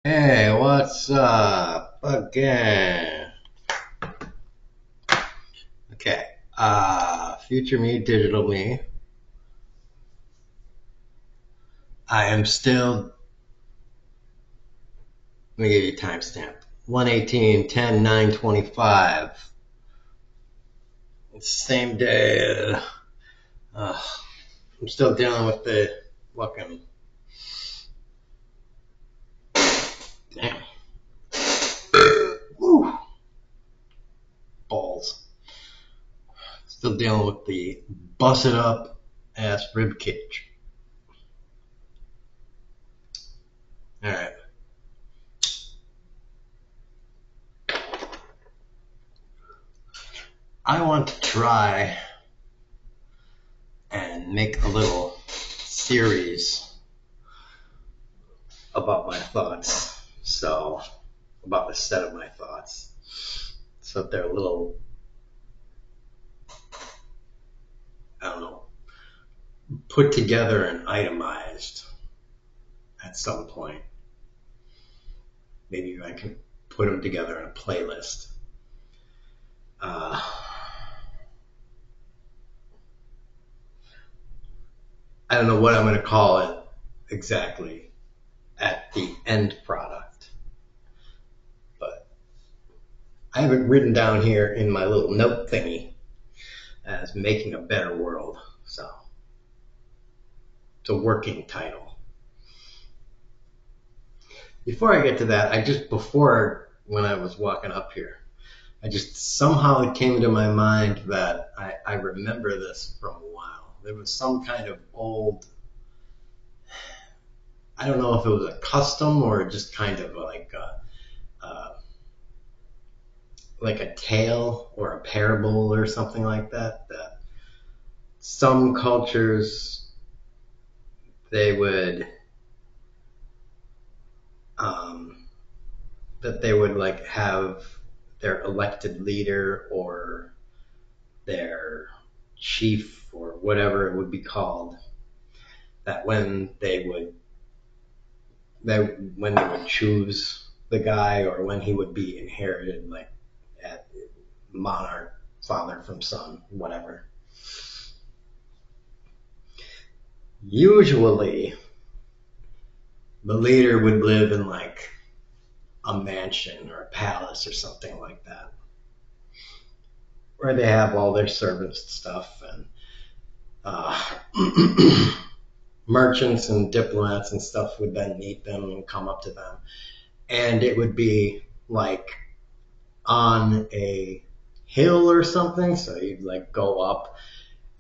Hey, what's up again? Okay, future me, digital me. I am still, let me give you a timestamp. 1/18/10/9/25. It's the same day. Uh, I'm still dealing with the fucking, damn, woo, balls. Still dealing with the busted up ass rib cage. Alright, I want to try and make a little series about my thoughts. So, about a set of my thoughts. So they're a little, I don't know, put together and itemized at some point. Maybe I can put them together in a playlist. Uh, I don't know what I'm going to call it exactly at the end product, but I have it written down here in my little note thingy as Making a Better World. So it's a working title. Before I get to that, before when I was walking up here, I just somehow it came to my mind that I remember this from a while. There was some kind of old, I don't know if it was a custom or just kind of like a tale or a parable or something like that. That some cultures they would um, that they would like have their elected leader or their chief or whatever it would be called. That when they would choose the guy or when he would be inherited, like at monarch, father from son, whatever. Usually, the leader would live in like a mansion or a palace or something like that, where they have all their servants and stuff, and merchants and diplomats and stuff would then meet them and come up to them, and it would be like on a hill or something, so you'd like go up.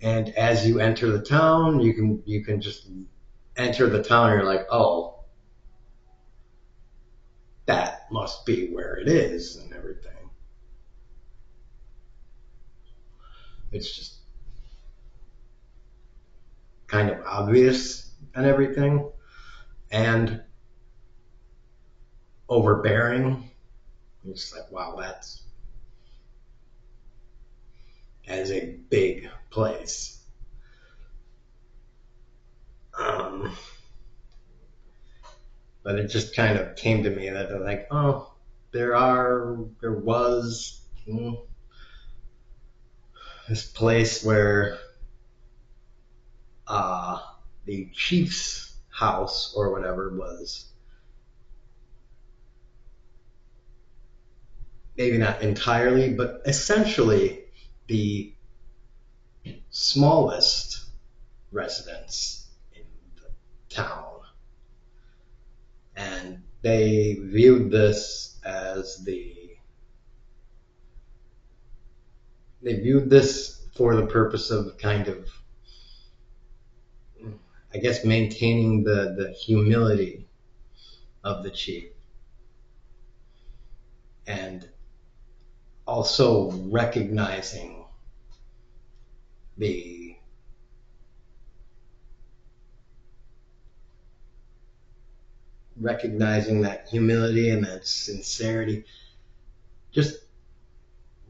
And as you enter the town, you can just enter the town and you're like, oh, that must be where it is and everything. It's just kind of obvious and everything and overbearing. It's like, wow, that is a big place. Um, but it just kind of came to me that they're like, oh, there was this place where uh, the chief's house or whatever was maybe not entirely, but essentially the smallest residence in the town. And they viewed this as they viewed this for the purpose of kind of, I guess, maintaining the humility of the chief and also the recognizing that humility and that sincerity, just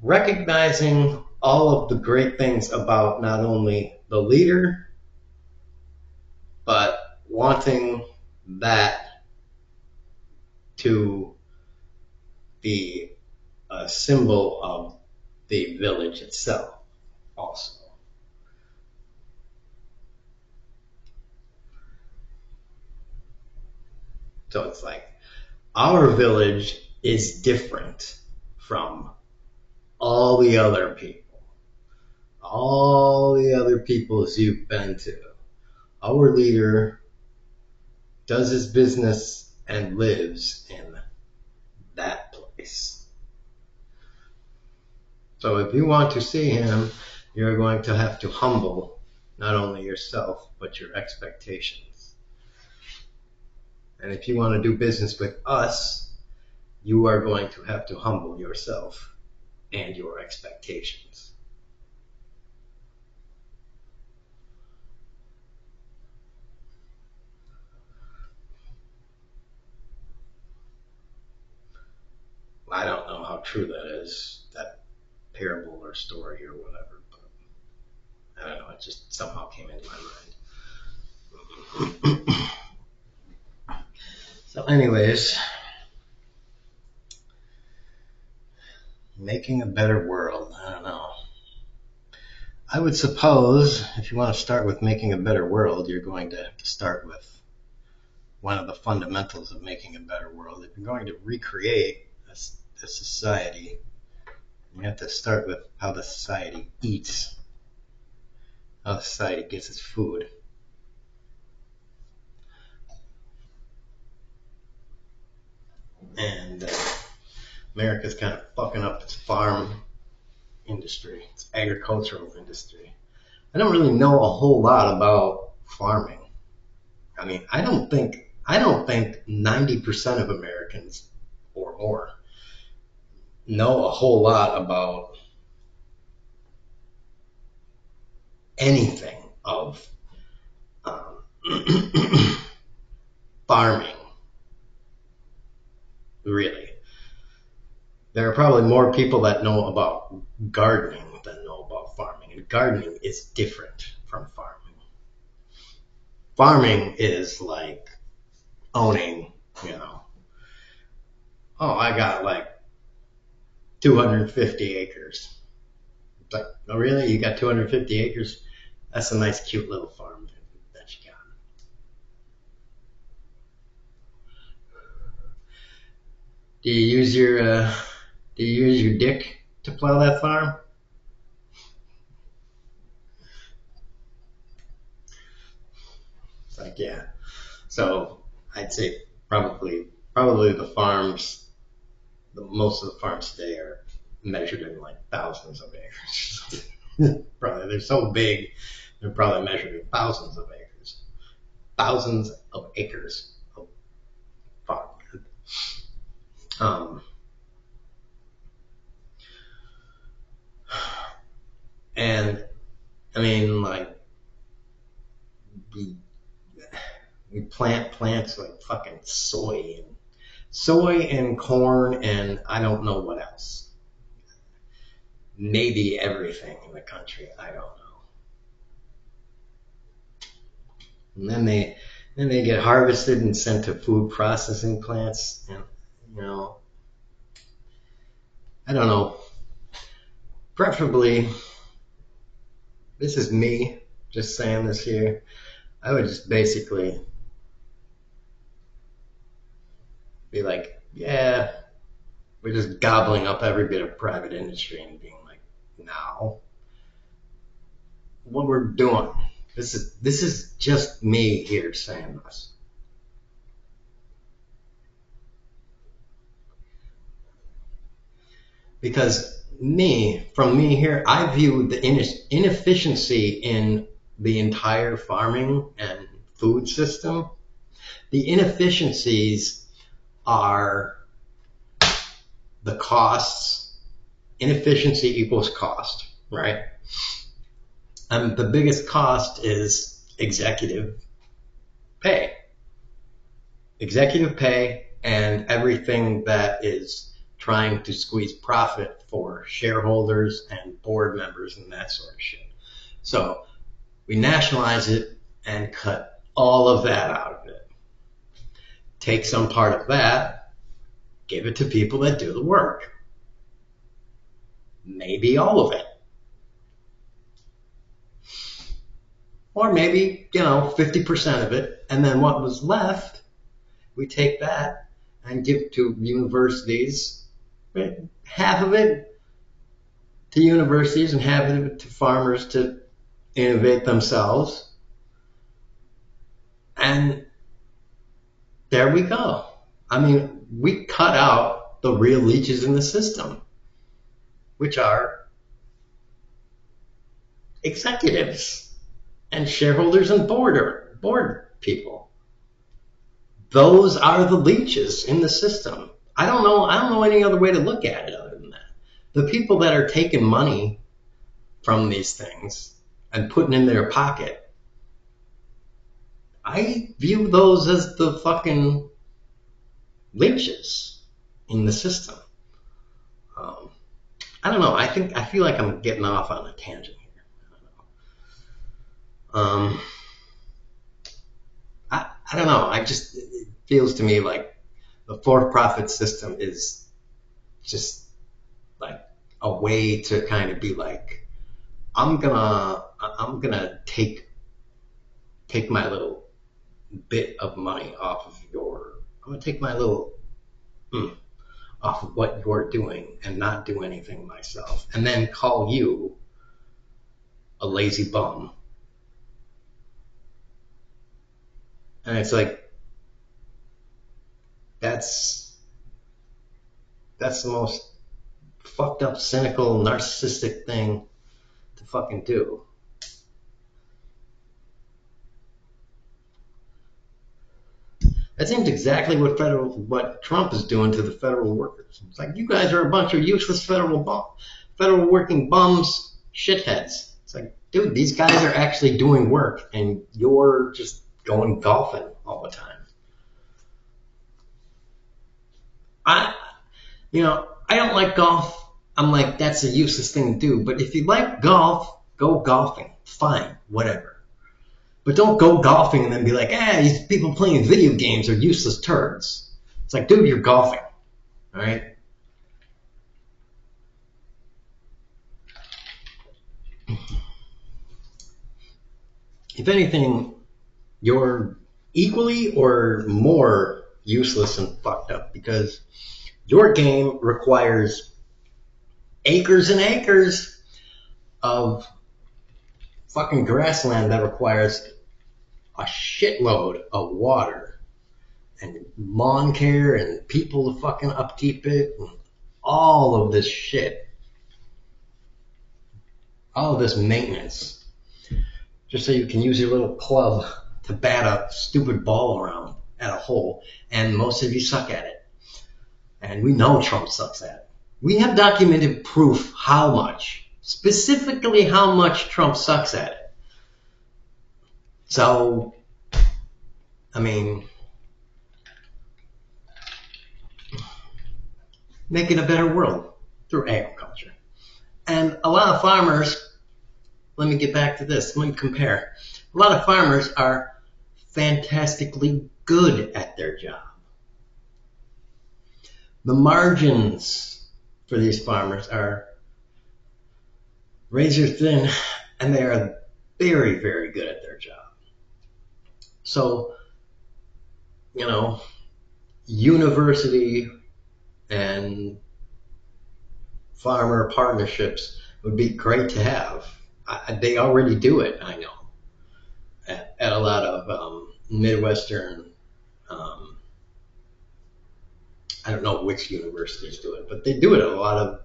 recognizing all of the great things about not only the leader, but wanting that to be a symbol of the village itself also. So it's like our village is different from all the other people, all the other peoples you've been to. Our leader does his business and lives in that place. So if you want to see him, you're going to have to humble not only yourself, but your expectations. And if you want to do business with us, you are going to have to humble yourself and your expectations. I don't know how true that is, that parable or story or whatever, but I don't know, it just somehow came into my mind. So anyways, making a better world, I don't know. I would suppose if you want to start with making a better world, you're going to have to start with one of the fundamentals of making a better world. If you're going to recreate a society, you have to start with how the society eats, how the society gets its food. And America's kind of fucking up its farm industry, its agricultural industry. I don't really know a whole lot about farming. I mean, I don't think 90% of Americans or more know a whole lot about anything of farming, really. There are probably more people that know about gardening than know about farming. And gardening is different from farming. Farming is like owning, oh, I got like 250 acres. It's like, oh, really? You got 250 acres? That's a nice, cute little farm that you got. Do you use your dick to plow that farm? It's like, yeah. So I'd say probably the farms, most of the farms today are measured in like thousands of acres. Probably they're so big, they're probably measured in thousands of acres. Thousands of acres of farmland. And I mean, like, we plant plants like fucking soy and corn and I don't know what else. Maybe everything in the country. I don't know. And then they get harvested and sent to food processing plants. And I don't know. Preferably, this is me just saying this here. I would just basically be like, yeah, we're just gobbling up every bit of private industry and being like, no, what we're doing. This is just me here saying this. Because from me here, I view the inefficiency in the entire farming and food system. The inefficiencies are the costs. Inefficiency equals cost, right? And the biggest cost is executive pay. Executive pay and everything that is trying to squeeze profit for shareholders and board members and that sort of shit. So we nationalize it and cut all of that out of it. Take some part of that Give it to people that do the work. Maybe all of it. Or maybe, 50% of it. And then what was left, we take that and give to universities. Right? Half of it to universities and half of it to farmers to innovate themselves. And there we go. I mean, we cut out the real leeches in the system, which are executives and shareholders and board people. Those are the leeches in the system. I don't know any other way to look at it other than that. The people that are taking money from these things and putting in their pocket, I view those as the fucking leeches in the system. I don't know. I feel like I'm getting off on a tangent here. I don't know. It feels to me like the for-profit system is just like a way to kind of be like, I'm gonna take my little bit of money off of I'm gonna take my little off of what you're doing and not do anything myself, and then call you a lazy bum. And it's like, that's the most fucked up, cynical, narcissistic thing to fucking do. That seems exactly what Trump is doing to the federal workers. It's like, you guys are a bunch of useless federal working bums, shitheads. It's like, dude, these guys are actually doing work, and you're just going golfing all the time. I don't like golf. I'm like, that's a useless thing to do. But if you like golf, go golfing. Fine, whatever. But don't go golfing and then be like, these people playing video games are useless turds. It's like, dude, you're golfing. All right? If anything, you're equally or more useless and fucked up, because your game requires acres and acres of fucking grassland that requires a shitload of water and lawn care and people to fucking upkeep it and all of this shit. All of this maintenance. Just so you can use your little club to bat a stupid ball around at a hole. And most of you suck at it. And we know Trump sucks at it. We have documented proof how much, specifically how much Trump sucks at it. So, I mean, making a better world through agriculture. And a lot of farmers, let me get back to this, let me compare. A lot of farmers are fantastically good at their job. The margins for these farmers are razor thin, and they are very, very good at their job. So, university and farmer partnerships would be great to have. They already do it, I know, at a lot of Midwestern, I don't know which universities do it, but they do it at a lot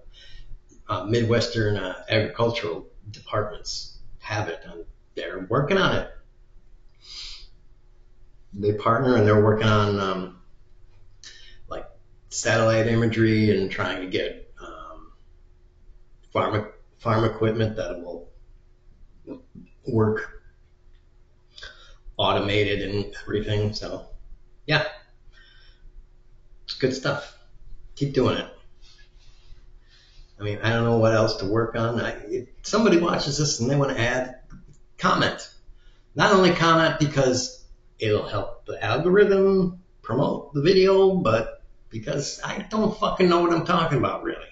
of Midwestern agricultural departments have it, and they're working on it. They partner and they're working on like satellite imagery and trying to get farm equipment that will work automated and everything. So yeah, it's good stuff. Keep doing it. I mean, I don't know what else to work on. If somebody watches this and they want to add, comment. Not only comment because it'll help the algorithm promote the video, but because I don't fucking know what I'm talking about, really.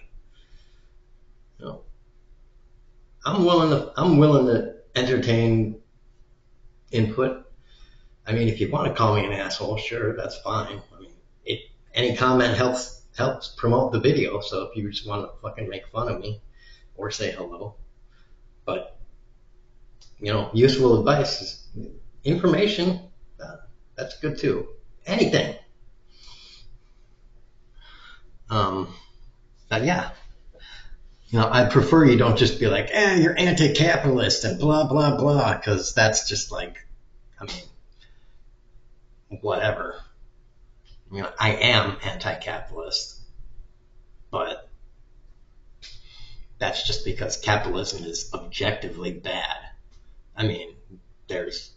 You know, I'm willing to entertain input. I mean, if you want to call me an asshole, sure, that's fine. I mean, any comment helps promote the video. So if you just want to fucking make fun of me or say hello, but useful advice is information. That's good too. Anything. Um, but yeah, I prefer you don't just be like, you're anti-capitalist and blah blah blah, because that's just like, I mean, whatever. I am anti-capitalist, but that's just because capitalism is objectively bad. I mean, there's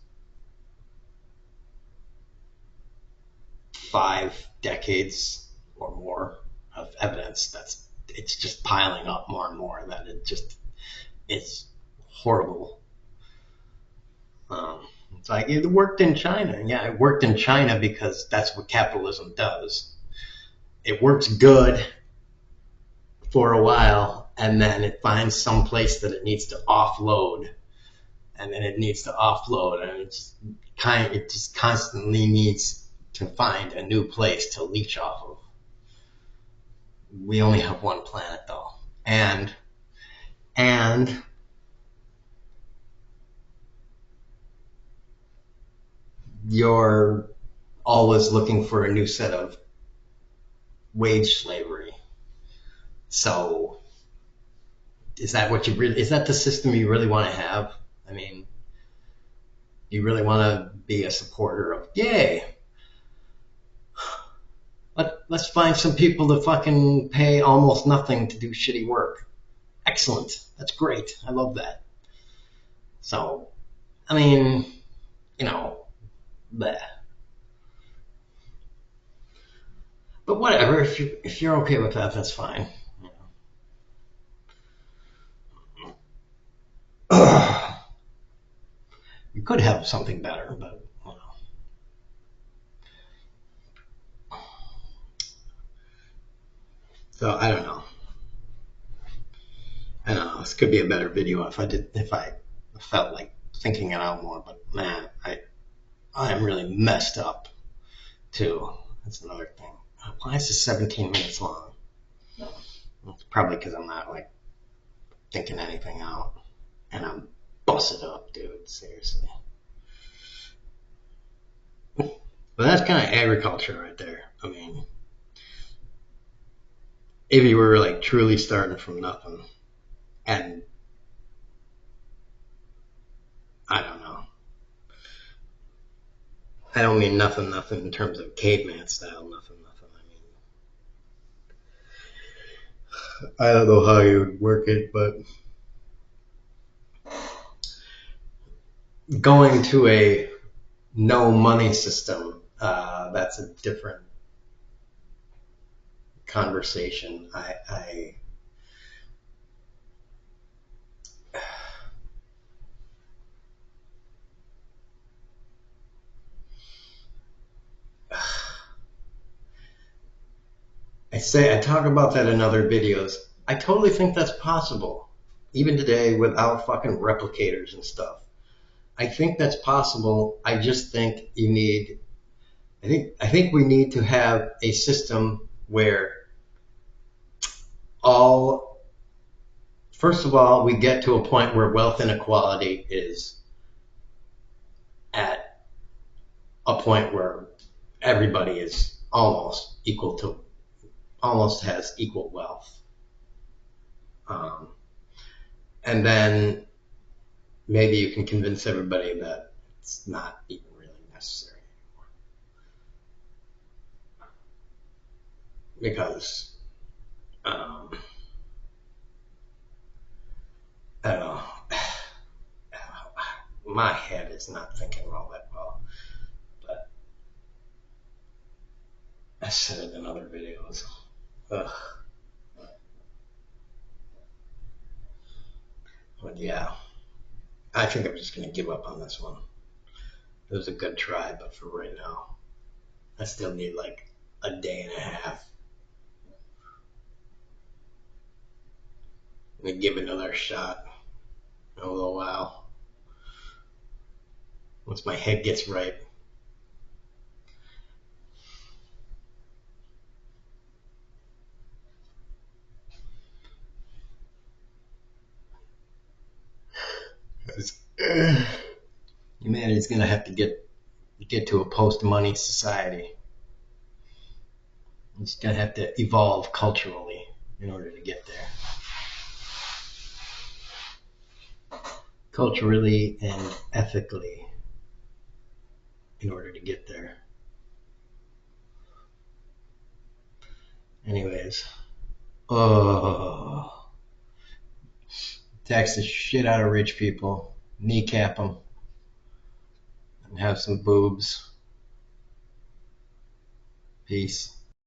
5 decades or more of evidence it's just piling up more and more that it's horrible. It's like it worked in China. Yeah, it worked in China because that's what capitalism does. It works good for a while, and then it finds some place that it needs to offload, and then it needs to offload, and it just constantly needs to find a new place to leech off of. We only have one planet, though, and you're always looking for a new set of wage slavery. So is that the system you really want to have? I mean, you really want to be a supporter of, yay, let's find some people to fucking pay almost nothing to do shitty work. Excellent. That's great. I love that. So, I mean, bleh. But whatever, if you're okay with that, that's fine. You could have something better, but So I don't know. This could be a better video if I felt like thinking it out more. But man, I am really messed up too. That's another thing. Why is this 17 minutes long? It's probably because I'm not like thinking anything out, and I'm busted up, dude. Seriously. But that's kind of agriculture right there. I mean, if you were like truly starting from nothing, and I don't know. I don't mean nothing in terms of caveman style, nothing. I don't know how you would work it, but going to a no money system, that's a different conversation. I talk about that in other videos. I totally think that's possible, even today without fucking replicators and stuff. I think that's possible. I just think I think we need to have a system where first of all, we get to a point where wealth inequality is at a point where everybody is almost has equal wealth. And then maybe you can convince everybody that it's not even really necessary anymore. Because, I don't know, my head is not thinking all that well. But I said it in other videos. Ugh. But yeah, I think I'm just going to give up on this one. It was a good try, but for right now, I still need like a day and a half gonna give it another shot in a little while once my head gets right. Humanity's gonna have to get to a post-money society. It's gonna have to evolve culturally in order to get there. Culturally and ethically in order to get there. Anyways, oh, tax the shit out of rich people, kneecap them, and have some boobs. Peace.